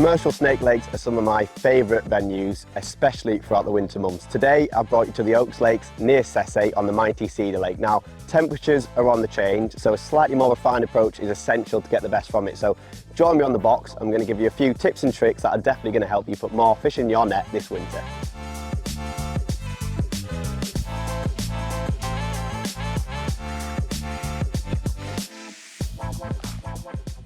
Commercial snake lakes are some of my favourite venues, especially throughout the winter months. Today I've brought you to the Oaks Lakes near Sesse on the mighty Cedar Lake. Now, temperatures are on the change, so a slightly more refined approach is essential to get the best from it. So join me on the box. I'm going to give you a few tips and tricks that are definitely going to help you put more fish in your net this winter.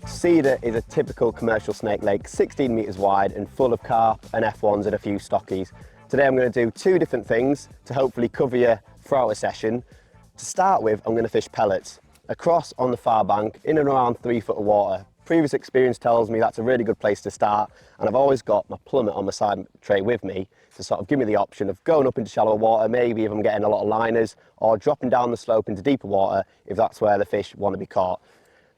Cedar is a typical commercial snake lake, 16 metres wide and full of carp and F1s and a few stockies. Today I'm going to do two different things to hopefully cover you throughout a session. To start with, I'm going to fish pellets across on the far bank in and around 3 foot of water. Previous experience tells me that's a really good place to start, and I've always got my plummet on my side tray with me to sort of give me the option of going up into shallow water, maybe if I'm getting a lot of liners, or dropping down the slope into deeper water if that's where the fish want to be caught.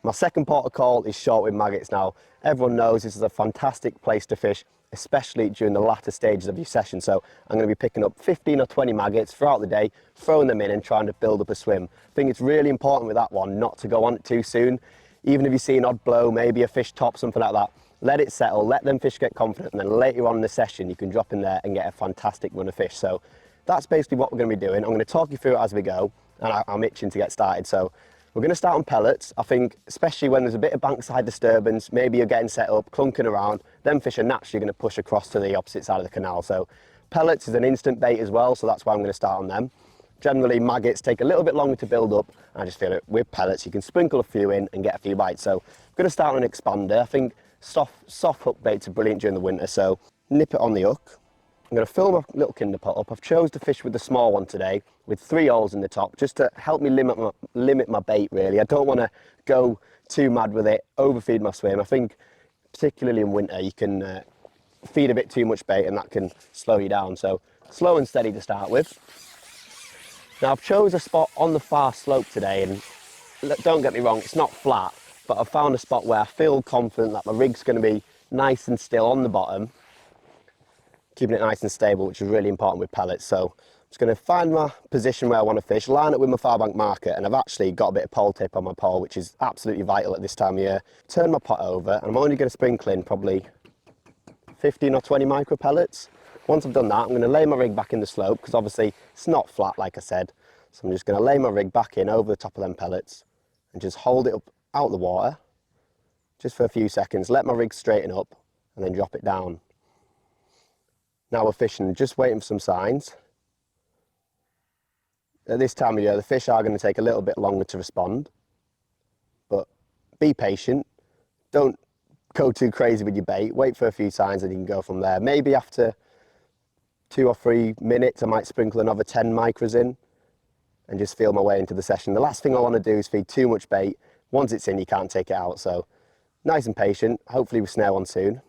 My second port of call is short with maggots. Now, everyone knows this is a fantastic place to fish, especially during the latter stages of your session. So I'm going to be picking up 15 or 20 maggots throughout the day, throwing them in and trying to build up a swim. I think it's really important with that one not to go on it too soon. Even if you see an odd blow, maybe a fish top, something like that, let it settle, let them fish get confident, and then later on in the session you can drop in there and get a fantastic run of fish. So that's basically what we're going to be doing. I'm going to talk you through it as we go, and I'm itching to get started. So we're going to start on pellets. I think especially when there's a bit of bankside disturbance, maybe you're getting set up, clunking around, them fish are naturally going to push across to the opposite side of the canal. So pellets is an instant bait as well, so that's why I'm going to start on them. Generally maggots take a little bit longer to build up, and I just feel it with pellets you can sprinkle a few in and get a few bites. So I'm going to start on an expander. I think soft hook baits are brilliant during the winter, so nip it on the hook. I'm going to fill my little kinder pot up. I've chose to fish with the small one today with 3 holes in the top just to help me limit my bait really. I don't want to go too mad with it, overfeed my swim. I think particularly in winter you can feed a bit too much bait and that can slow you down. So slow and steady to start with. Now I've chose a spot on the far slope today, and don't get me wrong, it's not flat, but I've found a spot where I feel confident that my rig's going to be nice and still on the bottom, keeping it nice and stable, which is really important with pellets. So I'm just going to find my position where I want to fish, line it with my far bank marker, and I've actually got a bit of pole tip on my pole, which is absolutely vital at this time of year. Turn my pot over, and I'm only going to sprinkle in probably 15 or 20 micro pellets. Once I've done that, I'm going to lay my rig back in the slope, because obviously it's not flat like I said. So I'm just going to lay my rig back in over the top of them pellets and just hold it up out of the water just for a few seconds, let my rig straighten up and then drop it down. Now we're fishing, just waiting for some signs. At this time of year, the fish are going to take a little bit longer to respond, but be patient. Don't go too crazy with your bait. Wait for a few signs and you can go from there. Maybe after 2 or 3 minutes, I might sprinkle another 10 micros in and just feel my way into the session. The last thing I want to do is feed too much bait. Once it's in, you can't take it out. So nice and patient. Hopefully we snare one soon.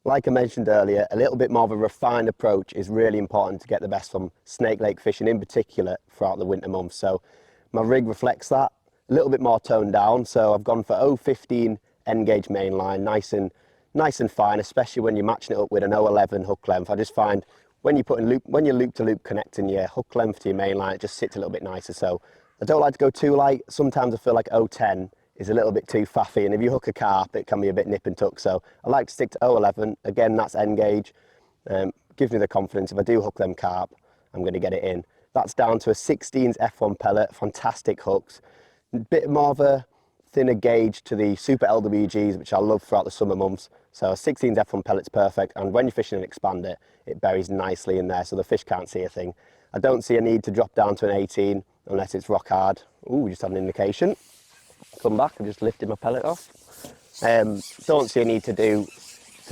Like I mentioned earlier, a little bit more of a refined approach is really important to get the best from snake lake fishing in particular throughout the winter months. So my rig reflects that, a little bit more toned down. So I've gone for 0.15 end gauge mainline, nice and fine, especially when you're matching it up with an 0.11 hook length. I just find when you're loop to loop connecting your hook length to your mainline, it just sits a little bit nicer. So I don't like to go too light. Sometimes I feel like 0.10 is a little bit too faffy, and if you hook a carp it can be a bit nip and tuck, so I like to stick to 0.11. Again, that's end gauge. Gives me the confidence if I do hook them carp I'm going to get it in. That's down to a 16s F1 pellet, fantastic hooks, a bit more of a thinner gauge to the super LWGs, which I love throughout the summer months. So a 16s F1 pellet's perfect, and when you're fishing an expander it buries nicely in there so the fish can't see a thing. I don't see a need to drop down to an 18 unless it's rock hard. Ooh, we just had an indication. Come back, I've just lifted my pellet off. Don't see a need to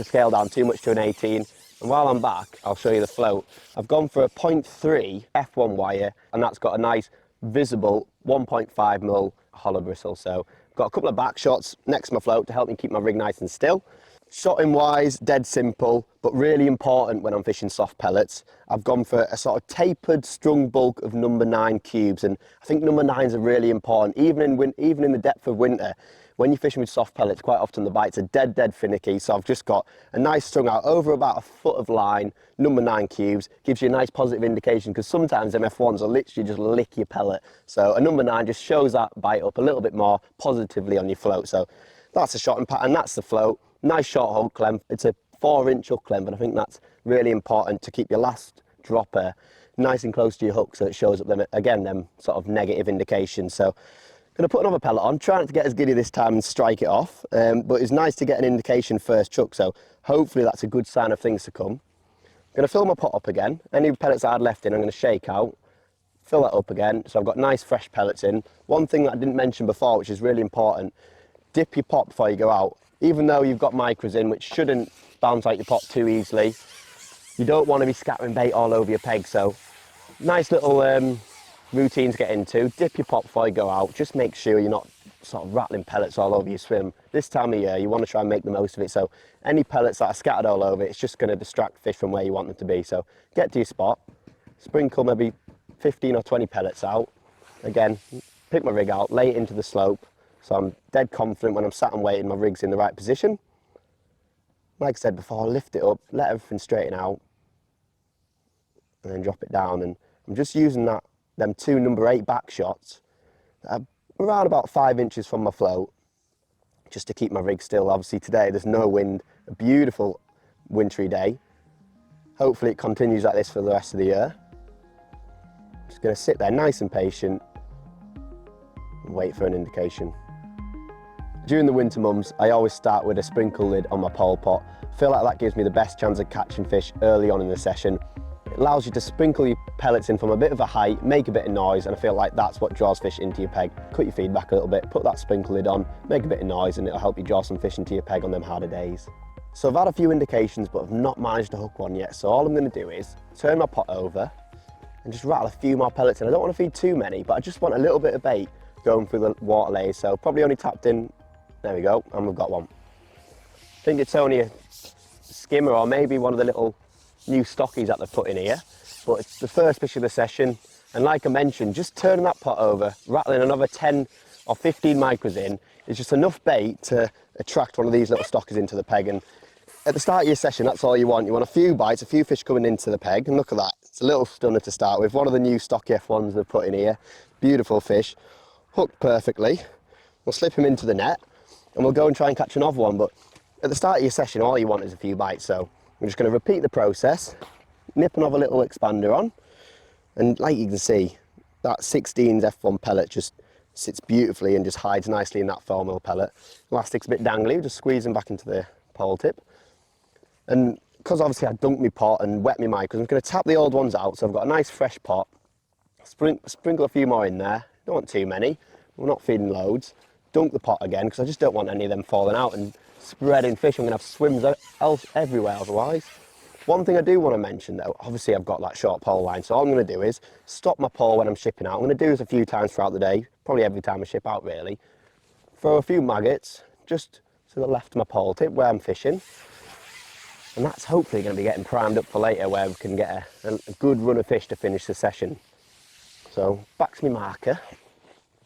scale down too much to an 18. And while I'm back, I'll show you the float. I've gone for a 0.3 F1 wire, and that's got a nice visible 1.5mm hollow bristle. So I've got a couple of back shots next to my float to help me keep my rig nice and still. Shotting wise, dead simple, but really important when I'm fishing soft pellets. I've gone for a sort of tapered strung bulk of number 9 cubes, and I think number 9s are really important, even in the depth of winter. When you're fishing with soft pellets, quite often the bites are dead finicky, so I've just got a nice strung out over about a foot of line, number 9 cubes, gives you a nice positive indication, because sometimes them F1s will literally just lick your pellet. So a number 9 just shows that bite up a little bit more positively on your float. So that's a shotting pattern, that's the float. Nice short hook length. It's a 4-inch hook length, and I think that's really important to keep your last dropper nice and close to your hook so it shows up them, again, them sort of negative indications. So I'm going to put another pellet on, try not to get as giddy this time and strike it off, but it's nice to get an indication first chuck, so hopefully that's a good sign of things to come. I'm going to fill my pot up again. Any pellets I had left in I'm going to shake out, fill that up again, so I've got nice fresh pellets in. One thing that I didn't mention before, which is really important, dip your pot before you go out. Even though you've got micros in, which shouldn't bounce out your pot too easily, you don't want to be scattering bait all over your peg, so nice little routine to get into. Dip your pot before you go out. Just make sure you're not sort of rattling pellets all over your swim. This time of year, you want to try and make the most of it. So any pellets that are scattered all over, it's just going to distract fish from where you want them to be. So get to your spot, sprinkle maybe 15 or 20 pellets out. Again, pick my rig out, lay it into the slope. So I'm dead confident when I'm sat and waiting, my rig's in the right position. Like I said before, lift it up, let everything straighten out, and then drop it down. And I'm just using them 2 number 8 back shots that are around about 5 inches from my float, just to keep my rig still. Obviously today there's no wind, a beautiful wintry day. Hopefully it continues like this for the rest of the year. Just going to sit there nice and patient and wait for an indication. During the winter months, I always start with a sprinkle lid on my pole pot. I feel like that gives me the best chance of catching fish early on in the session. It allows you to sprinkle your pellets in from a bit of a height, make a bit of noise, and I feel like that's what draws fish into your peg. Cut your feed back a little bit, put that sprinkle lid on, make a bit of noise, and it'll help you draw some fish into your peg on them harder days. So I've had a few indications, but I've not managed to hook one yet. So all I'm going to do is turn my pot over and just rattle a few more pellets in. I don't want to feed too many, but I just want a little bit of bait going through the water layers. So probably only tapped in. There we go, and we've got one. I think it's only a skimmer or maybe one of the little new stockies that they've put in here, but it's the first fish of the session. And like I mentioned, just turning that pot over, rattling another 10 or 15 micros in is just enough bait to attract one of these little stockies into the peg. And at the start of your session, that's all you want. You want a few bites, a few fish coming into the peg, and look at that. It's a little stunner to start with. One of the new stocky F1s they've put in here. Beautiful fish, hooked perfectly. We'll slip him into the net and we'll go and try and catch another one. But at the start of your session, all you want is a few bites. So I'm just going to repeat the process, nip another little expander on, and like you can see, that 16's F1 pellet just sits beautifully and just hides nicely in that 4mm pellet. Elastic's a bit dangly, just squeeze them back into the pole tip. And because obviously I dunked my pot and wet my micros, I'm going to tap the old ones out, so I've got a nice fresh pot. Sprinkle a few more in there, don't want too many, we're not feeding loads. Dunk the pot again, because I just don't want any of them falling out and spreading fish. I'm going to have swims everywhere otherwise. One thing I do want to mention though, obviously I've got that short pole line, so all I'm going to do is stop my pole when I'm shipping out. I'm going to do this a few times throughout the day, probably every time I ship out really. Throw a few maggots just to the left of my pole tip where I'm fishing. And that's hopefully going to be getting primed up for later, where we can get a good run of fish to finish the session. So back to my marker.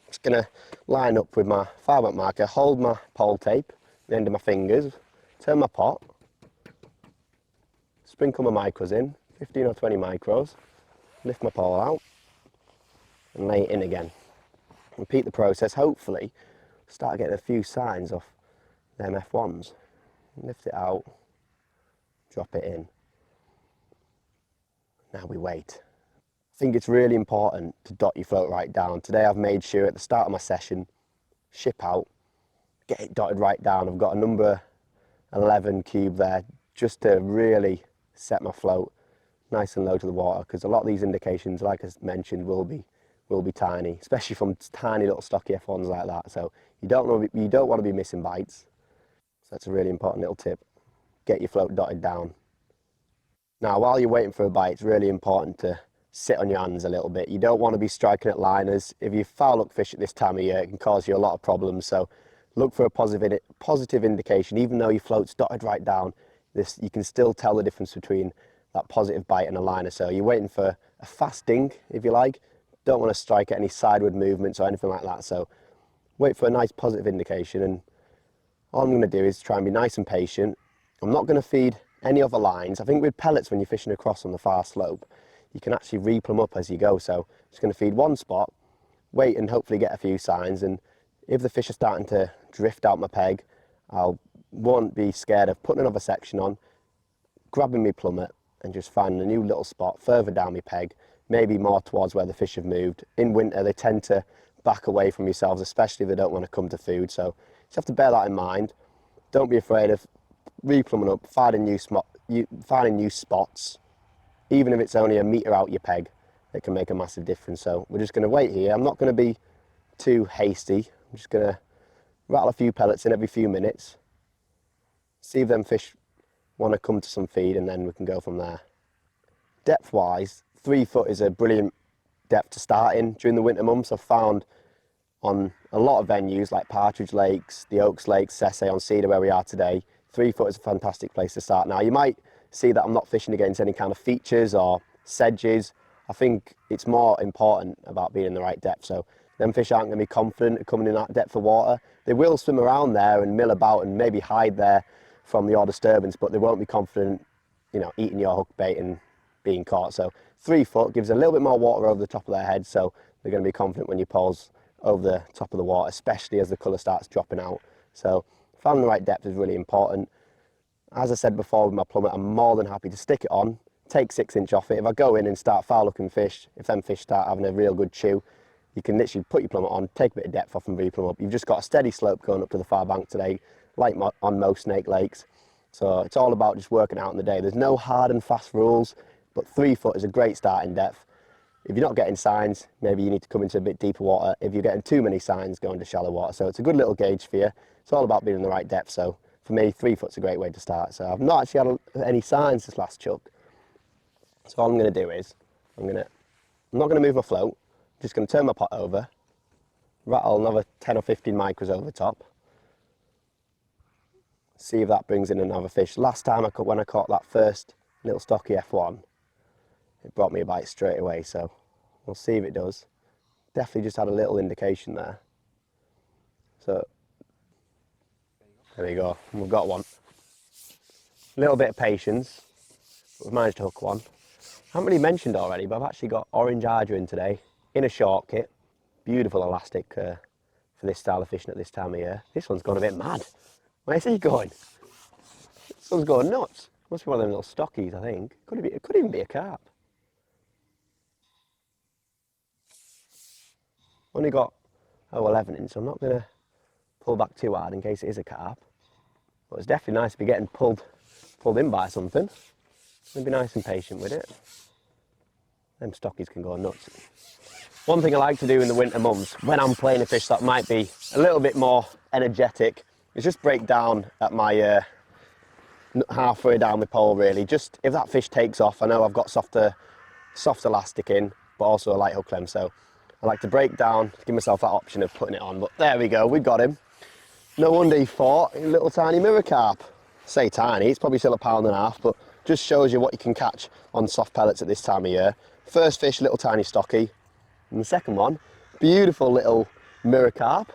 Just going to line up with my 5-aught marker, hold my pole tape, the end of my fingers, turn my pot, sprinkle my micros in, 15 or 20 micros, lift my pole out and lay it in again. Repeat the process, hopefully start getting a few signs off them F1s. Lift it out, drop it in. Now we wait. I think it's really important to dot your float right down. Today I've made sure at the start of my session, ship out, get it dotted right down. I've got a number 11 cube there just to really set my float nice and low to the water, because a lot of these indications, like I mentioned, will be tiny, especially from tiny little stocky F1s like that. So you don't want to be missing bites. So that's a really important little tip. Get your float dotted down. Now while you're waiting for a bite, it's really important to sit on your hands a little bit. You don't want to be striking at liners. If you foul hook fish at this time of year, it can cause you a lot of problems. So look for a positive indication. Even though your float's dotted right down, you can still tell the difference between that positive bite and a liner. So you're waiting for a fast dink, if you like. Don't want to strike at any sideward movements or anything like that. So wait for a nice positive indication, and all I'm going to do is try and be nice and patient. I'm not going to feed any other lines. I think with pellets, when you're fishing across on the far slope, you can actually reap them up as you go. So just going to feed one spot, wait and hopefully get a few signs. And if the fish are starting to drift out my peg, I won't be scared of putting another section on, grabbing my plummet and just finding a new little spot further down my peg, maybe more towards where the fish have moved. In winter, they tend to back away from yourselves, especially if they don't want to come to food. So you have to bear that in mind. Don't be afraid of replumbing up, finding new spots, even if it's only a metre out your peg. It can make a massive difference. So we're just going to wait here. I'm not going to be too hasty. I'm just going to rattle a few pellets in every few minutes, see if them fish want to come to some feed, and then we can go from there. Depth wise, 3 foot is a brilliant depth to start in during the winter months. I've found on a lot of venues like Partridge Lakes, the Oaks Lakes, Sesse on Cedar where we are today, 3 foot is a fantastic place to start. Now you might see that I'm not fishing against any kind of features or sedges. I think it's more important about being in the right depth. So them fish aren't going to be confident coming in that depth of water. They will swim around there and mill about and maybe hide there from the odd disturbance, but they won't be confident, you know, eating your hook bait and being caught. So 3 foot gives a little bit more water over the top of their head, so they're going to be confident when you pulls over the top of the water, especially as the colour starts dropping out. So finding the right depth is really important. As I said before with my plummet, I'm more than happy to stick it on, take 6-inch off it. If I go in and start foul looking fish, if them fish start having a real good chew, you can literally put your plummet on, take a bit of depth off and replumb up. You've just got a steady slope going up to the far bank today, like on most snake lakes. So it's all about just working out in the day. There's no hard and fast rules, but 3 foot is a great starting depth. If you're not getting signs, maybe you need to come into a bit deeper water. If you're getting too many signs, go into shallow water. So it's a good little gauge for you. It's all about being in the right depth. So for me, 3 foot's a great way to start. So I've not actually had any signs this last chuck. So all I'm going to do is, I'm not going to move my float. I'm just going to turn my pot over, rattle another 10 or 15 micros over the top. See if that brings in another fish. Last time when I caught that first little stocky F1, it brought me a bite straight away, so we'll see if it does. Definitely just had a little indication there. So there we go, we've got one. A little bit of patience, but we've managed to hook one. I haven't really mentioned already, but I've actually got orange hydra in today, in a short kit. Beautiful elastic for this style of fishing at this time of year. This one's gone a bit mad. Where's he going? This one's going nuts. Must be one of them little stockies, I think. It could even be a carp. Only got 11 in, so I'm not going to pull back too hard in case it is a carp. But it's definitely nice to be getting pulled in by something. Be nice and patient with it. Them stockies can go nuts. One thing I like to do in the winter months, when I'm playing a fish that might be a little bit more energetic, is just break down at my halfway down the pole really. Just if that fish takes off, I know I've got soft elastic in, but also a light hook clem, so I like to break down, give myself that option of putting it on. But there we go, we got him. No wonder he fought, a little tiny mirror carp. Say tiny, it's probably still 1.5 pounds, but just shows you what you can catch on soft pellets at this time of year. First fish, little tiny stocky, and the second one, beautiful little mirror carp.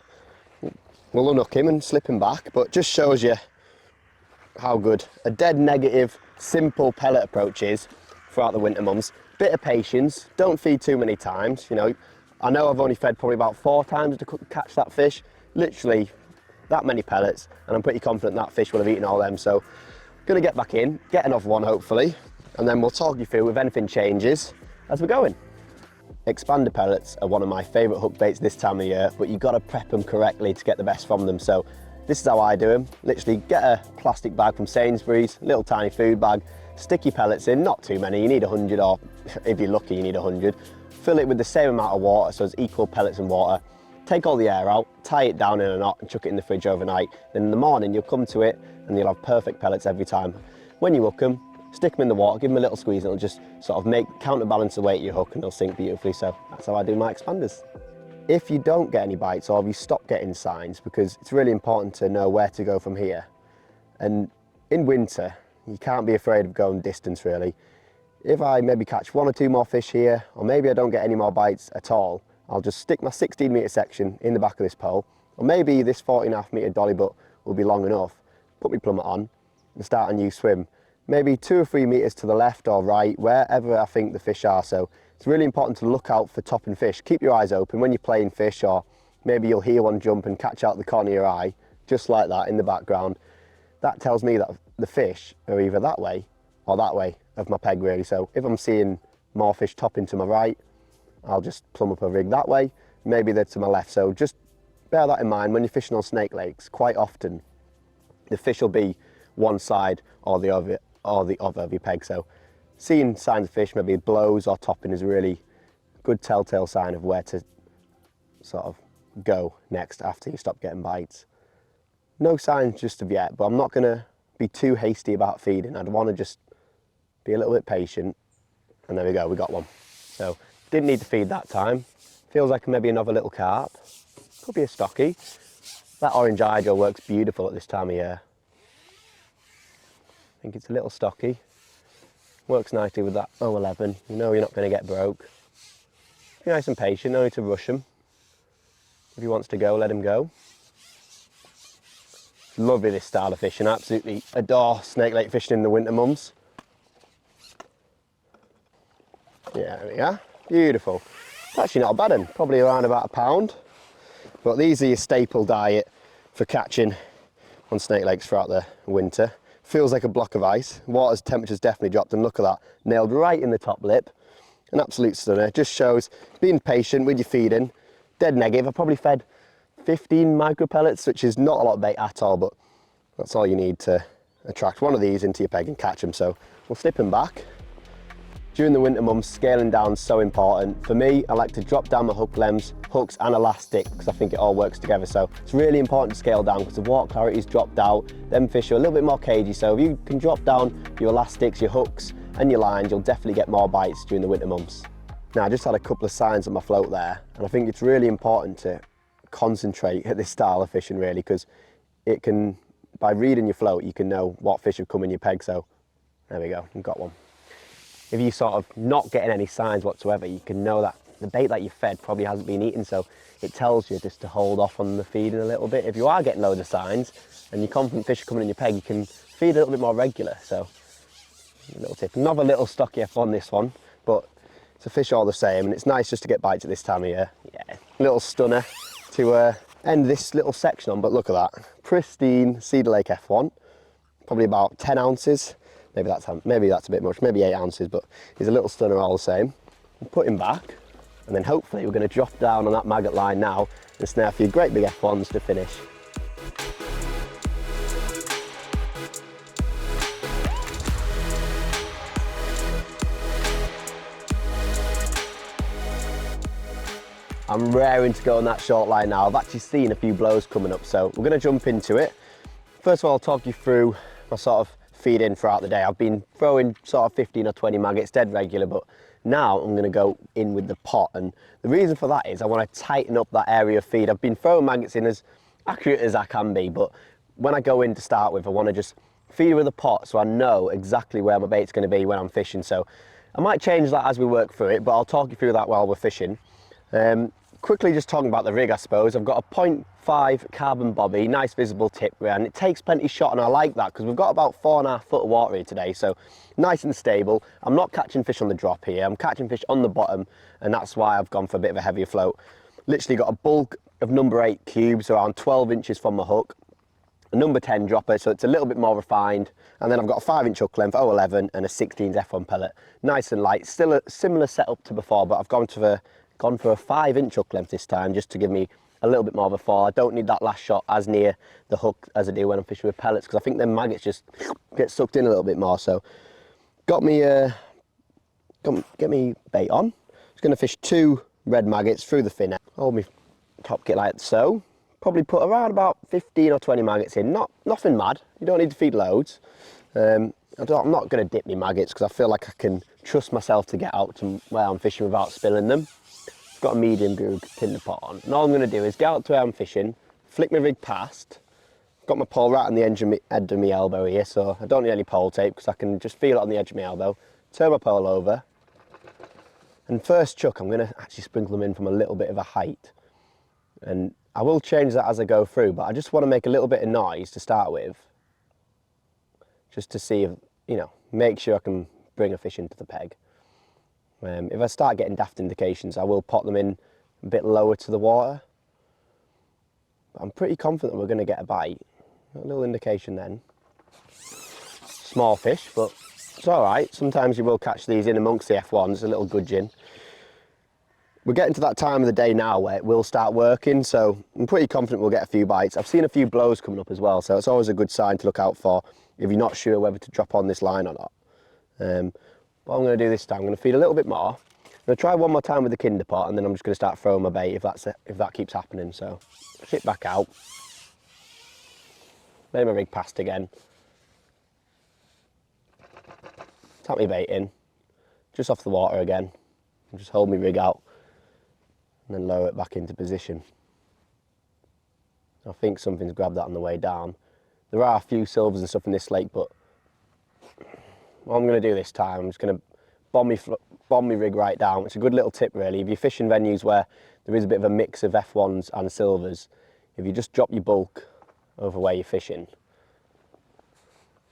We'll unhook him and slip him back, but just shows you how good a dead negative, simple pellet approach is throughout the winter months. Bit of patience, don't feed too many times. You know, I know I've only fed probably about 4 times to catch that fish, literally that many pellets, and I'm pretty confident that fish will have eaten all them. So gonna get back in, get another one hopefully, and then we'll talk you through if anything changes as we're going. Expander pellets are one of my favourite hook baits this time of year, but you've got to prep them correctly to get the best from them. So this is how I do them. Literally get a plastic bag from Sainsbury's, little tiny food bag, stick your pellets in, not too many, you need 100, or if you're lucky you need 100. Fill it with the same amount of water, so it's equal pellets and water. Take all the air out, tie it down in a knot and chuck it in the fridge overnight. Then in the morning you'll come to it and you'll have perfect pellets every time. When you hook them, stick them in the water, give them a little squeeze, and it'll just sort of counterbalance the weight of your hook and they'll sink beautifully. So that's how I do my expanders. If you don't get any bites or if you stop getting signs, because it's really important to know where to go from here. And in winter, you can't be afraid of going distance really. If I maybe catch 1 or 2 more fish here, or maybe I don't get any more bites at all, I'll just stick my 16 metre section in the back of this pole, or maybe this 14.5 metre dolly butt will be long enough. Put my plummet on and start a new swim. Maybe 2 or 3 metres to the left or right, wherever I think the fish are. So it's really important to look out for topping fish. Keep your eyes open when you're playing fish, or maybe you'll hear one jump and catch out the corner of your eye, just like that in the background. That tells me that the fish are either that way or that way of my peg really. So if I'm seeing more fish topping to my right, I'll just plumb up a rig that way. Maybe they're to my left. So just bear that in mind when you're fishing on snake lakes. Quite often the fish will be one side or the other of your peg. So seeing signs of fish, maybe blows or topping, is a really good telltale sign of where to sort of go next after you stop getting bites. No signs just of yet, but I'm not going to be too hasty about feeding. I'd want to just be a little bit patient. And there we go, we got one. So didn't need to feed that time. Feels like maybe another little carp. Could be a stocky. That orange hydro works beautiful at this time of year. I think it's a little stocky. Works nicely with that 011. You know you're not going to get broke. Be nice and patient, no need to rush him. If he wants to go, let him go. Lovely this style of fishing. Absolutely adore snake lake fishing in the winter months. Yeah, there we are. Beautiful. It's actually not a bad one. Probably around about £1. But these are your staple diet for catching on snake lakes throughout the winter. Feels like a block of ice. Water's temperature's definitely dropped, and look at that. Nailed right in the top lip. An absolute stunner. Just shows being patient with your feeding. Dead negative. I probably fed 15 micro pellets, which is not a lot of bait at all, but that's all you need to attract one of these into your peg and catch them. So we'll slip them back. During the winter months, scaling down is so important. For me, I like to drop down my hook lengths, hooks and elastic, because I think it all works together. So it's really important to scale down because the water clarity's dropped out. Them fish are a little bit more cagey. So if you can drop down your elastics, your hooks and your lines, you'll definitely get more bites during the winter months. Now, I just had a couple of signs on my float there, and I think it's really important to concentrate at this style of fishing really, because it can, by reading your float, you can know what fish have come in your peg. So there we go, we've got one. If you sort of not getting any signs whatsoever, you can know that the bait that you fed probably hasn't been eaten, so it tells you just to hold off on the feeding a little bit. If you are getting loads of signs and you're confident fish are coming in your peg, you can feed a little bit more regular. So a little tip. Another little stocky F1 this one, but it's a fish all the same, and it's nice just to get bites at this time of year. Yeah, little stunner to end this little section on, but look at that. Pristine Cedar Lake F1, probably about 10 ounces. Maybe that's a bit much, maybe 8 ounces, but he's a little stunner all the same. We'll put him back, and then hopefully we're going to drop down on that maggot line now and snare a few great big F1s to finish. I'm raring to go on that short line now. I've actually seen a few blows coming up, so we're going to jump into it. First of all, I'll talk you through my sort of feed in throughout the day. I've been throwing sort of 15 or 20 maggots, dead regular, but now I'm going to go in with the pot, and the reason for that is I want to tighten up that area of feed. I've been throwing maggots in as accurate as I can be, but when I go in to start with, I want to just feed with a pot so I know exactly where my bait's going to be when I'm fishing. So I might change that as we work through it, but I'll talk you through that while we're fishing. Quickly just talking about the rig, I suppose. I've got a 0.5 carbon bobby, nice visible tip, and it takes plenty shot, and I like that because we've got about 4.5 foot of water here today, so nice and stable. I'm not catching fish on the drop here, I'm catching fish on the bottom, and that's why I've gone for a bit of a heavier float. Literally got a bulk of number 8 cubes, around 12 inches from my hook, a number 10 dropper, so it's a little bit more refined, and then I've got a 5-inch hook length, 011, and a 16 F1 pellet. Nice and light, still a similar setup to before, but I've gone for a 5-inch hook length this time, just to give me a little bit more of a fall. I don't need that last shot as near the hook as I do when I'm fishing with pellets, because I think them maggots just get sucked in a little bit more. So get me bait on. Just going to fish 2 red maggots through the fin. Hold my top kit like so. Probably put around about 15 or 20 maggots in. Nothing mad, you don't need to feed loads. I'm not going to dip my maggots because I feel like I can trust myself to get out to where I'm fishing without spilling them. Got a medium group tinder pot on, and all I'm going to do is get out to where I'm fishing, flick my rig past. Got my pole right on the edge of my elbow here, so I don't need any pole tape because I can just feel it on the edge of my elbow. Turn my pole over, and first chuck I'm going to actually sprinkle them in from a little bit of a height, and I will change that as I go through, but I just want to make a little bit of noise to start with, just to see if, you know, make sure I can bring a fish into the peg. If I start getting daft indications, I will pot them in a bit lower to the water. But I'm pretty confident we're going to get a bite. A little indication then. Small fish, but It's all right. Sometimes you will catch these in amongst the F1s, a little gudgeon. We're getting to that time of the day now where it will start working, so I'm pretty confident we'll get a few bites. I've seen a few blows coming up as well, so it's always a good sign to look out for if you're not sure whether to drop on this line or not. What I'm going to do this time, I'm going to feed a little bit more. I'm going to try one more time with the kinder pot, and then I'm just going to start throwing my bait if that keeps happening. So ship back out. Lay my rig past again. Tap my bait in, just off the water again, and just hold my rig out. And then lower it back into position. I think something's grabbed that on the way down. There are a few silvers and stuff in this lake, but what I'm going to do this time, I'm just going to bomb my rig right down. It's a good little tip really. If you're fishing venues where there is a bit of a mix of F1s and silvers, if you just drop your bulk over where you're fishing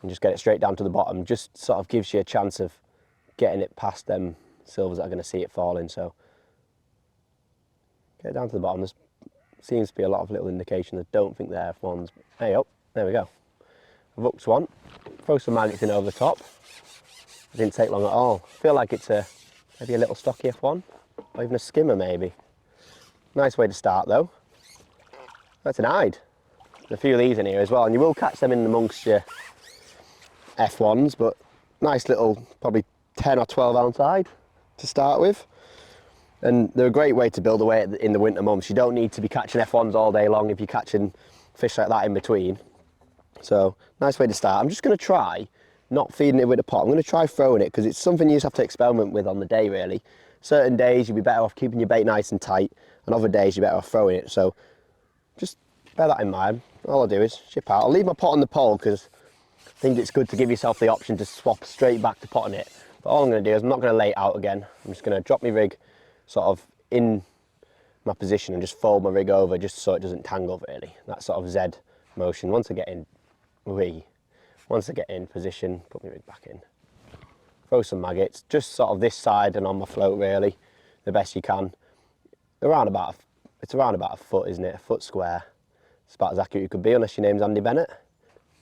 and just get it straight down to the bottom, just sort of gives you a chance of getting it past them silvers that are going to see it falling. So get it down to the bottom. There seems to be a lot of little indications. I don't think they're F1s. Hey, oh, there we go. I've hooked one. Throw some maggots in over the top. It didn't take long at all. I feel like it's maybe a little stocky F1, or even a skimmer maybe. Nice way to start though. That's an hide. There's a few of these in here as well, and you will catch them in amongst your F1s, but nice little, probably 10 or 12 ounce hide to start with. And they're a great way to build a weight in the winter months. You don't need to be catching F1s all day long if you're catching fish like that in between. So, nice way to start. I'm just going to try not feeding it with a pot. I'm going to try throwing it because it's something you just have to experiment with on the day really. Certain days you'll be better off keeping your bait nice and tight, and other days you're better off throwing it. So, just bear that in mind. All I'll do is ship out. I'll leave my pot on the pole because I think it's good to give yourself the option to swap straight back to potting it. But all I'm going to do is I'm not going to lay it out again. I'm just going to drop my rig sort of in my position and just fold my rig over just so it doesn't tangle really. That sort of Z motion. Once I get in position, put my rig back in. Throw some maggots, just sort of this side and on my float really, the best you can. It's around about a foot, isn't it? A foot square. It's about as accurate you could be unless your name's Andy Bennett.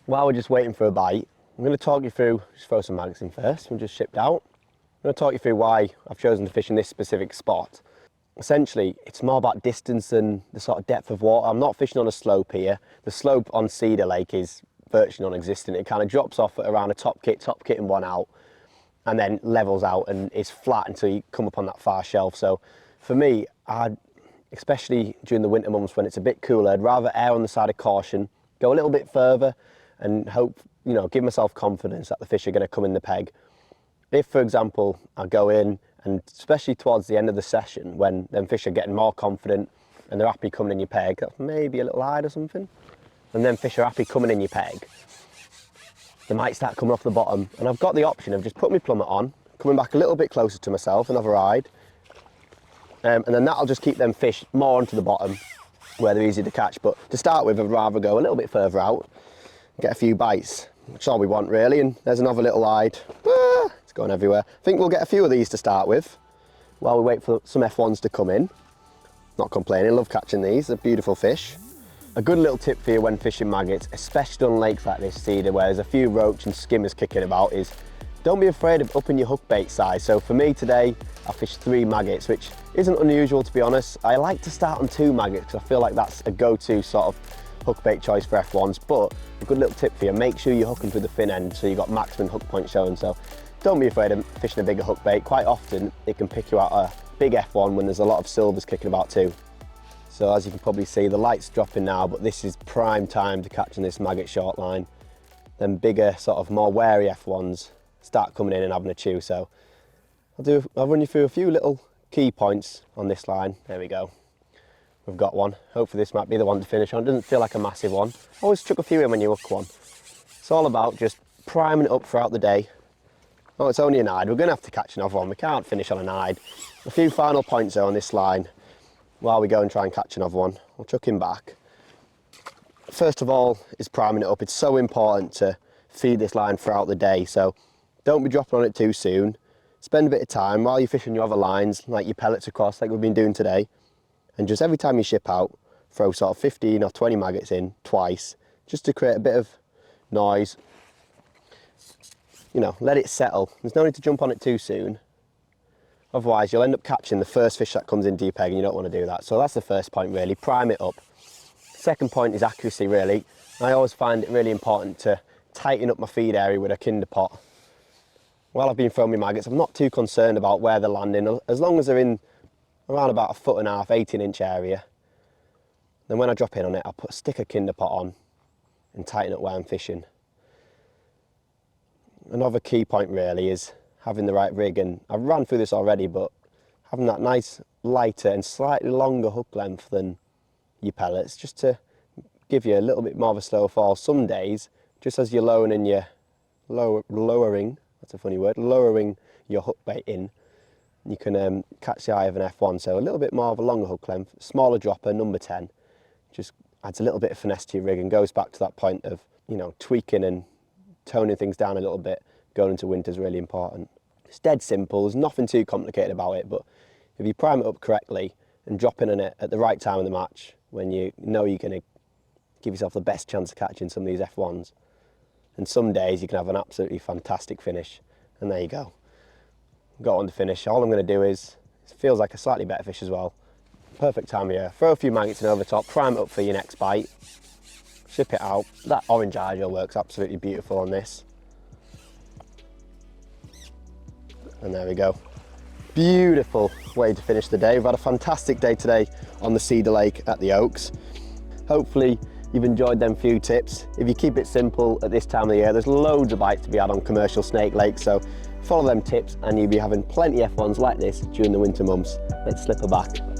While we're just waiting for a bite, I'm going to talk you through, just throw some maggots in first, we just shipped out. I'm going to talk you through why I've chosen to fish in this specific spot. Essentially, it's more about distance than the sort of depth of water. I'm not fishing on a slope here. The slope on Cedar Lake is virtually non-existent. It kind of drops off at around a top kit and one out, and then levels out and is flat until you come up on that far shelf. So for me, especially during the winter months when it's a bit cooler, I'd rather err on the side of caution, go a little bit further and hope, give myself confidence that the fish are going to come in the peg. If, for example, I go in, and especially towards the end of the session, when them fish are getting more confident and they're happy coming in your peg, that's maybe a little hide or something, and then fish are happy coming in your peg, they might start coming off the bottom. And I've got the option of just putting my plummet on, coming back a little bit closer to myself, another hide, and then that'll just keep them fish more onto the bottom where they're easy to catch. But to start with, I'd rather go a little bit further out, get a few bites, which is all we want really. And there's another little hide. It's going everywhere. I think we'll get a few of these to start with while we wait for some F1s to come in. Not complaining, love catching these, they're beautiful fish. A good little tip for you when fishing maggots, especially on lakes like this, Cedar, where there's a few roach and skimmers kicking about, is don't be afraid of upping your hook bait size. So for me today, I fished 3 maggots, which isn't unusual to be honest. I like to start on 2 maggots because I feel like that's a go-to sort of hook bait choice for F1s, but a good little tip for you, make sure you hook them through the fin end so you've got maximum hook point showing. So don't be afraid of fishing a bigger hook bait. Quite often it can pick you out a big F1 when there's a lot of silvers kicking about too. So as you can probably see, the light's dropping now, but this is prime time to catching this maggot short line. Then bigger, sort of more wary F1s start coming in and having a chew. So I'll run you through a few little key points on this line. There we go. We've got one. Hopefully this might be the one to finish on. Doesn't feel like a massive one. Always chuck a few in when you hook one. It's all about just priming it up throughout the day. Oh, it's only an hide. We're going to have to catch another one. We can't finish on an hide. A few final points though on this line while we go and try and catch another one. We'll chuck him back. First of all is priming it up. It's so important to feed this line throughout the day. So don't be dropping on it too soon. Spend a bit of time while you're fishing your other lines, like your pellets across, like we've been doing today. And just every time you ship out, throw sort of 15 or 20 maggots in twice, just to create a bit of noise. you know, let it settle. There's no need to jump on it too soon. Otherwise, you'll end up catching the first fish that comes into your peg, and you don't want to do that. So that's the first point, really. Prime it up. Second point is accuracy, really. I always find it really important to tighten up my feed area with a kinder pot. While I've been throwing my maggots, I'm not too concerned about where they're landing, as long as they're in around about 1.5 foot, 18-inch area. Then when I drop in on it, I'll stick a kinder pot on and tighten up where I'm fishing. Another key point really is having the right rig, and I've ran through this already, but having that nice lighter and slightly longer hook length than your pellets, just to give you a little bit more of a slow fall. Some days, just as you're lowering your that's a funny word, lowering your hook bait in, you can catch the eye of an F1. So a little bit more of a longer hook length, smaller dropper, number 10, just adds a little bit of finesse to your rig and goes back to that point of, you know, tweaking and toning things down a little bit. Going into winter is really important. It's dead simple, there's nothing too complicated about it, but if you prime it up correctly and drop in on it at the right time of the match, when you know you're going to give yourself the best chance of catching some of these F1s, and some days you can have an absolutely fantastic finish. And there you go. Got on to finish. All I'm going to do is, it feels like a slightly better fish as well. Perfect time of year. Throw a few maggots in over the top, prime it up for your next bite, ship it out. That orange eye works absolutely beautiful on this. And there we go. Beautiful way to finish the day. We've had a fantastic day today on the Cedar Lake at the Oaks. Hopefully you've enjoyed them few tips. If you keep it simple at this time of the year, there's loads of bites to be had on commercial snake lakes, so follow them tips and you'll be having plenty of F1s like this during the winter months. Let's slip her back.